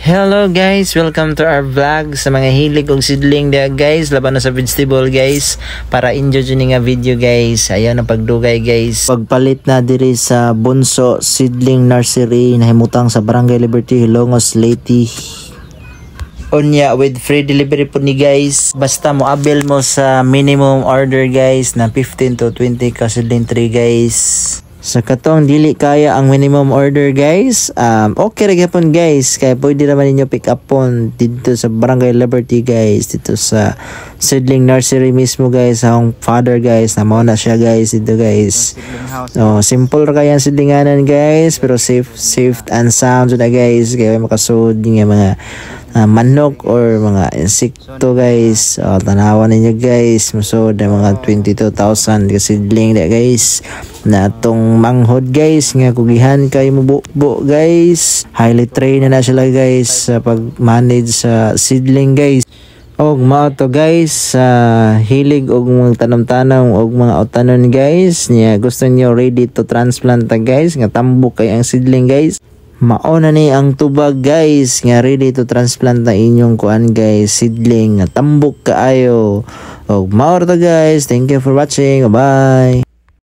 Hello guys, welcome to our vlog sa mga hilig og sidling dia guys, laban na sa vegetable guys, para enjoy jud nga video guys. Ayaw na pagdugay guys. Pagpalit na diri sa Bunso Seedling Nursery nahimutang sa Barangay Liberty, Hilongos, Leyte. Unya with free delivery po ni guys. Basta mo avail mo sa minimum order guys na 15 to 20 ka seedling tree guys. Sa katong dili kaya ang minimum order guys, okay ra gyapon guys, kaya pwede naman ninyo pick up pon dito sa Barangay Liberty guys, dito sa Seedling Nursery mismo guys, sa akong father guys, na mao na siya guys dito guys. Simple ra kaya ang sidlinganan guys, pero safe and sound na guys, kaya makasud nga mga manok or mga insekto guys. Tanawan ninyo guys, musod na mga 22,000 kasidling na guys, na atong manghod guys nga kugihan kay mububo guys. Highly trained na sila guys sa pag-manage sa seedling guys. Og mao to guys, hilig og mga tanom-tanom og mga utanon guys, nya gusto niyo ready to transplant ta guys, nga tambok kay ang seedling guys. Mao na ni ang tubag guys nga ready to transplant na inyong kuan guys, seedling nga tambok kaayo. Og mao ra ta guys, thank you for watching, bye.